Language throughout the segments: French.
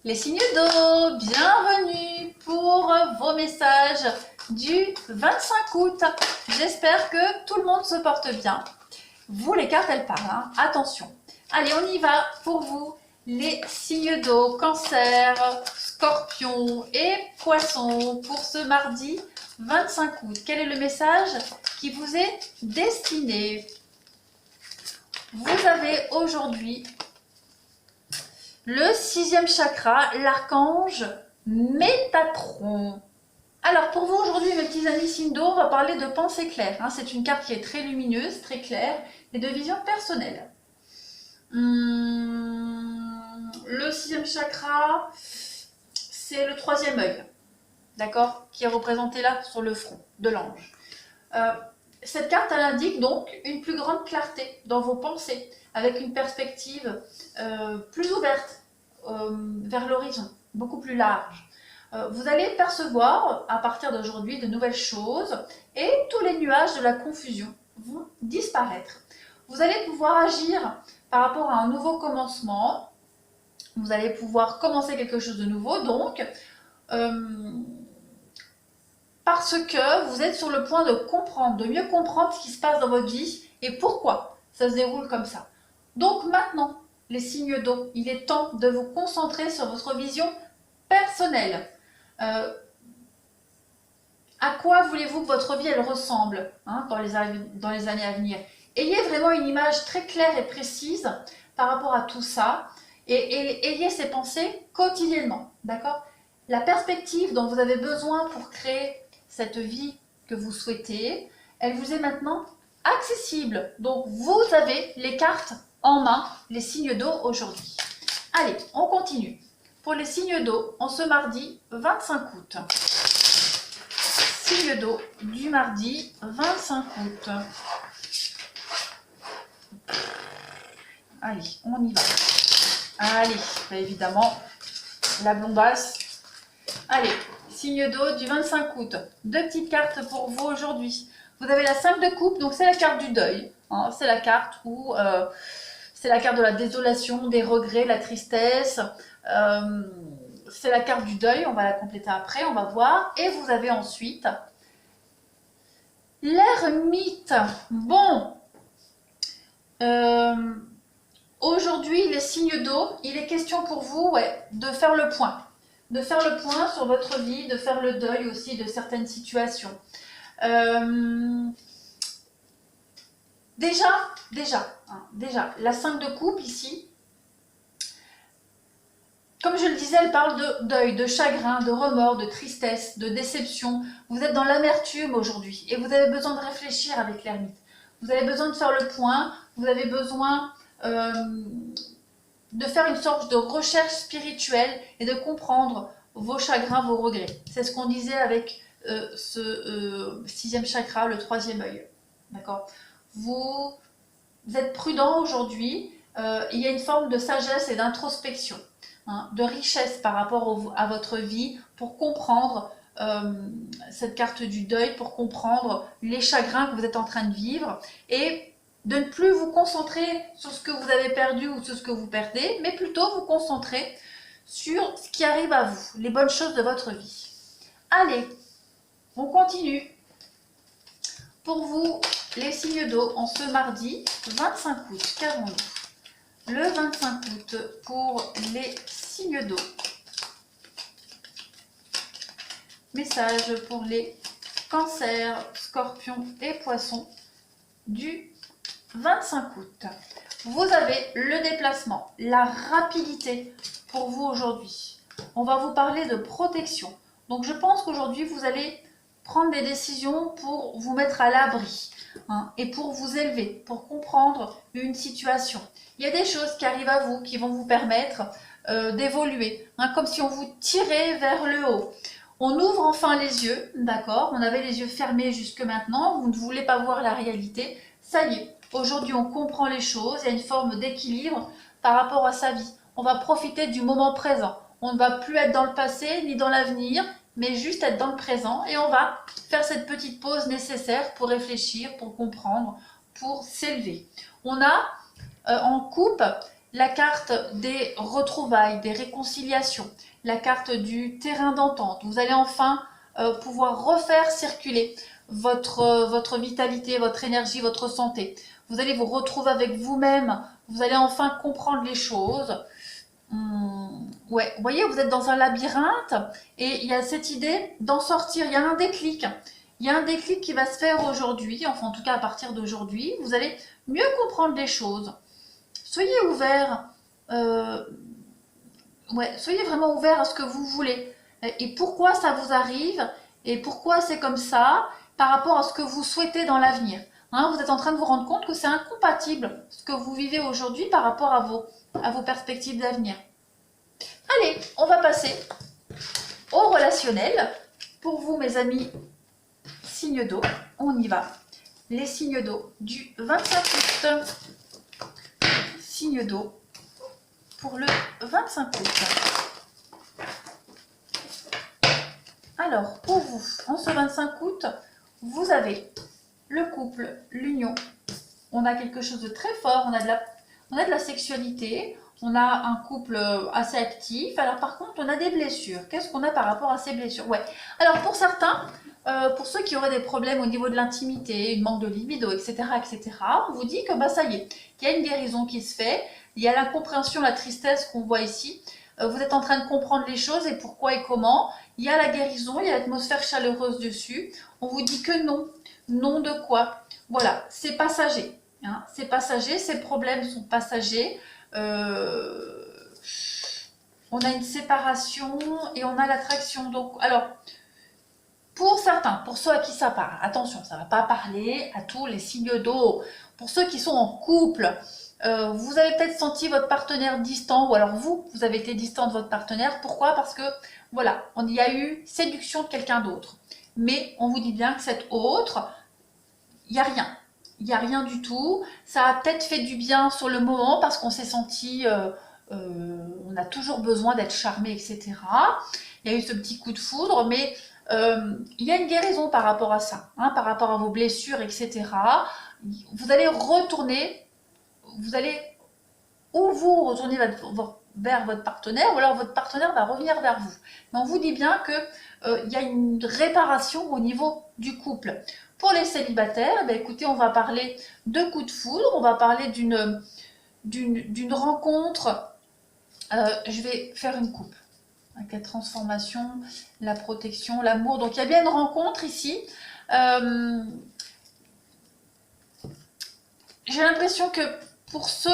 Les signes d'eau, bienvenue pour vos messages du 25 août. J'espère que tout le monde se porte bien. Vous, les cartes, elles parlent, hein. Attention. Allez, on y va pour vous. Les signes d'eau, cancer, scorpion et poisson pour ce mardi 25 août. Quel est le message qui vous est destiné? Vous avez aujourd'hui le 6e chakra, l'archange Métatron. Alors pour vous aujourd'hui, mes petits amis signes d'eau, on va parler de pensée claire. Hein, c'est une carte qui est très lumineuse, très claire et de vision personnelle. Le 6e chakra, c'est le 3e œil, d'accord, qui est représenté là sur le front de l'ange. Cette carte, elle indique donc une plus grande clarté dans vos pensées, avec une perspective plus ouverte vers l'horizon, beaucoup plus large. Vous allez percevoir à partir d'aujourd'hui de nouvelles choses et tous les nuages de la confusion vont disparaître. Vous allez pouvoir agir par rapport à un nouveau commencement. Vous allez pouvoir commencer quelque chose de nouveau, donc parce que vous êtes sur le point de comprendre, de mieux comprendre ce qui se passe dans votre vie et pourquoi ça se déroule comme ça. Donc maintenant, les signes d'eau, il est temps de vous concentrer sur votre vision personnelle. À quoi voulez-vous que votre vie elle ressemble, hein, dans les années à venir? Ayez vraiment une image très claire et précise par rapport à tout ça et ayez ces pensées quotidiennement, d'accord? La perspective dont vous avez besoin pour créer cette vie que vous souhaitez, elle vous est maintenant accessible. Donc vous avez les cartes en main, les signes d'eau aujourd'hui. Allez, on continue. Pour les signes d'eau, en ce mardi 25 août. Signe d'eau du mardi 25 août. Allez, on y va. Allez, bah évidemment, la blondasse. Allez, signe d'eau du 25 août. Deux petites cartes pour vous aujourd'hui. Vous avez la 5 de coupe, donc c'est la carte du deuil. Hein, c'est la carte où c'est la carte de la désolation, des regrets, la tristesse. C'est la carte du deuil, on va la compléter après, on va voir. Et vous avez ensuite l'ermite. Bon, aujourd'hui, les signes d'eau, il est question pour vous de faire le point. De faire le point sur votre vie, de faire le deuil aussi de certaines situations. Déjà, la 5 de coupe ici, comme je le disais, elle parle de deuil, de chagrin, de remords, de tristesse, de déception. Vous êtes dans l'amertume aujourd'hui et vous avez besoin de réfléchir avec l'ermite. Vous avez besoin de faire le point, vous avez besoin de faire une sorte de recherche spirituelle et de comprendre vos chagrins, vos regrets. C'est ce qu'on disait avec ce 6e chakra, le 3e œil. D'accord ? Vous êtes prudent aujourd'hui, il y a une forme de sagesse et d'introspection, hein, de richesse par rapport à votre vie pour comprendre cette carte du deuil, pour comprendre les chagrins que vous êtes en train de vivre et de ne plus vous concentrer sur ce que vous avez perdu ou sur ce que vous perdez, mais plutôt vous concentrer sur ce qui arrive à vous, les bonnes choses de votre vie. Allez, on continue. Pour vous, les signes d'eau en ce mardi 25 août, qu'avons-nous? Le 25 août pour les signes d'eau. Message pour les cancers, scorpions et poissons du 25 août. Vous avez le déplacement, la rapidité pour vous aujourd'hui. On va vous parler de protection. Donc je pense qu'aujourd'hui vous allez prendre des décisions pour vous mettre à l'abri, hein, et pour vous élever, pour comprendre une situation. Il y a des choses qui arrivent à vous qui vont vous permettre d'évoluer, hein, comme si on vous tirait vers le haut. On ouvre enfin les yeux, d'accord? On avait les yeux fermés jusque maintenant, vous ne voulez pas voir la réalité. Ça y est, aujourd'hui on comprend les choses, il y a une forme d'équilibre par rapport à sa vie. On va profiter du moment présent. On ne va plus être dans le passé ni dans l'avenir, mais juste être dans le présent et on va faire cette petite pause nécessaire pour réfléchir, pour comprendre, pour s'élever. On a en coupe la carte des retrouvailles, des réconciliations, la carte du terrain d'entente. Vous allez enfin pouvoir refaire circuler votre vitalité, votre énergie, votre santé. Vous allez vous retrouver avec vous-même, vous allez enfin comprendre les choses. Ouais, vous voyez, vous êtes dans un labyrinthe et il y a cette idée d'en sortir, il y a un déclic. Il y a un déclic qui va se faire aujourd'hui, enfin en tout cas à partir d'aujourd'hui, vous allez mieux comprendre les choses. Soyez ouverts, ouais, soyez vraiment ouverts à ce que vous voulez et pourquoi ça vous arrive et pourquoi c'est comme ça par rapport à ce que vous souhaitez dans l'avenir. Hein, vous êtes en train de vous rendre compte que c'est incompatible ce que vous vivez aujourd'hui par rapport à vos perspectives d'avenir. Allez, on va passer au relationnel. Pour vous, mes amis, signes d'eau, on y va. Les signes d'eau du 25 août. Signes d'eau pour le 25 août. Alors, pour vous, en ce 25 août, vous avez le couple, l'union. On a quelque chose de très fort, on a de la sexualité, on a un couple assez actif. Alors par contre, on a des blessures. Qu'est-ce qu'on a par rapport à ces blessures? Ouais. Alors pour certains, pour ceux qui auraient des problèmes au niveau de l'intimité, une manque de libido, etc., on vous dit que bah, ça y est, qu'il y a une guérison qui se fait. Il y a l'incompréhension, la tristesse qu'on voit ici. Vous êtes en train de comprendre les choses et pourquoi et comment. Il y a la guérison, il y a l'atmosphère chaleureuse dessus. On vous dit que non. Non de quoi? Voilà, c'est passager. Hein, c'est passager, ces problèmes sont passagers. On a une séparation et on a l'attraction. Donc, alors, pour certains, pour ceux à qui ça parle, attention, ça ne va pas parler à tous les signes d'eau. Pour ceux qui sont en couple, vous avez peut-être senti votre partenaire distant, ou alors vous avez été distant de votre partenaire. Pourquoi? Parce que, voilà, il y a eu séduction de quelqu'un d'autre. Mais on vous dit bien que cet autre, il n'y a rien. Il n'y a rien du tout. Ça a peut-être fait du bien sur le moment parce qu'on s'est senti, on a toujours besoin d'être charmé, etc. Il y a eu ce petit coup de foudre, mais il y a une guérison par rapport à ça, hein, par rapport à vos blessures, etc. Vous allez retourner, vous allez ou vous retourner vers votre partenaire, ou alors votre partenaire va revenir vers vous. Mais on vous dit bien qu'il y a une réparation au niveau du couple. Pour les célibataires, ben écoutez, on va parler de coup de foudre, on va parler d'une rencontre. Je vais faire une coupe. La transformation, la protection, l'amour. Donc il y a bien une rencontre ici. J'ai l'impression que pour ceux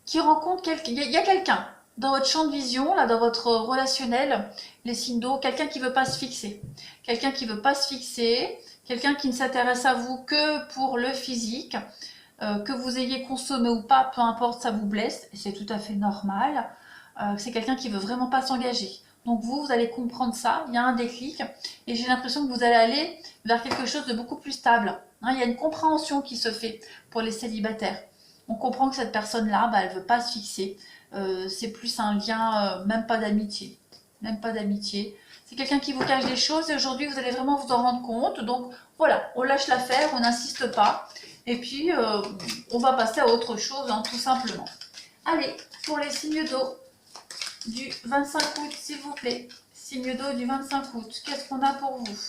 qui rencontrent quelqu'un, il y a quelqu'un dans votre champ de vision, là, dans votre relationnel, les signes d'eau, quelqu'un qui ne veut pas se fixer. Quelqu'un qui ne veut pas se fixer. Quelqu'un qui ne s'intéresse à vous que pour le physique, que vous ayez consommé ou pas, peu importe, ça vous blesse, et c'est tout à fait normal. C'est quelqu'un qui veut vraiment pas s'engager. Donc vous allez comprendre ça, il y a un déclic, et j'ai l'impression que vous allez aller vers quelque chose de beaucoup plus stable. Hein, il y a une compréhension qui se fait pour les célibataires. On comprend que cette personne-là, bah, elle ne veut pas se fixer. C'est plus un lien, même pas d'amitié. Même pas d'amitié. C'est quelqu'un qui vous cache des choses et aujourd'hui vous allez vraiment vous en rendre compte. Donc voilà, on lâche l'affaire, on n'insiste pas. Et puis on va passer à autre chose, hein, tout simplement. Allez, pour les signes d'eau du 25 août, s'il vous plaît. Signes d'eau du 25 août, qu'est-ce qu'on a pour vous?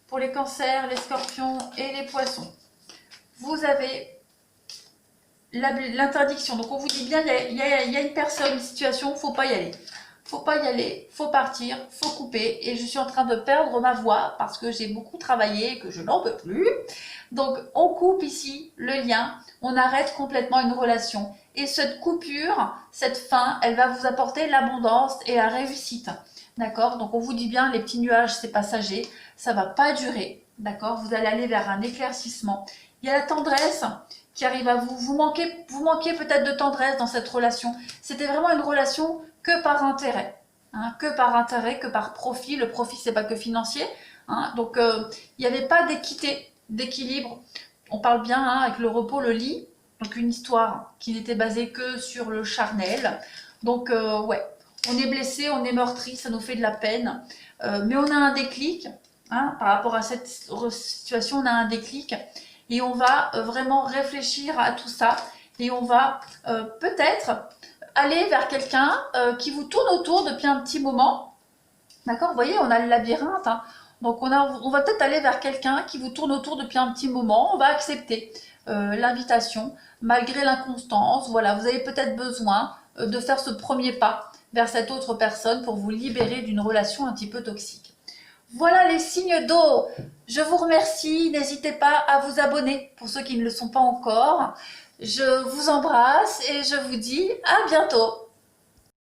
Pour les cancers, les scorpions et les poissons. Vous avez l'interdiction. Donc on vous dit bien, il y a une personne, une situation, il ne faut pas y aller. Faut pas y aller, faut partir, faut couper. Et je suis en train de perdre ma voix parce que j'ai beaucoup travaillé et que je n'en peux plus. Donc on coupe ici le lien, on arrête complètement une relation. Et cette coupure, cette fin, elle va vous apporter l'abondance et la réussite. D'accord? Donc on vous dit bien, les petits nuages, c'est passager, ça va pas durer. D'accord? Vous allez aller vers un éclaircissement. Il y a la tendresse qui arrive à vous. Vous manquez peut-être de tendresse dans cette relation. C'était vraiment une relation que par intérêt. Hein, que par intérêt, que par profit. Le profit, c'est pas que financier. Hein, donc, il n'y avait pas d'équité, d'équilibre. On parle bien hein, avec le repos, le lit. Donc, une histoire qui n'était basée que sur le charnel. Donc, ouais, on est blessé, on est meurtri, ça nous fait de la peine. Mais on a un déclic. Hein, par rapport à cette situation, on a un déclic. Et on va vraiment réfléchir à tout ça. et on va peut-être aller vers quelqu'un qui vous tourne autour depuis un petit moment. D'accord? Vous voyez, on a le labyrinthe, hein. Donc on va peut-être aller vers quelqu'un qui vous tourne autour depuis un petit moment. On va accepter l'invitation malgré l'inconstance. Voilà, vous avez peut-être besoin de faire ce premier pas vers cette autre personne pour vous libérer d'une relation un petit peu toxique. Voilà les signes d'eau. Je vous remercie. N'hésitez pas à vous abonner pour ceux qui ne le sont pas encore. Je vous embrasse et je vous dis à bientôt.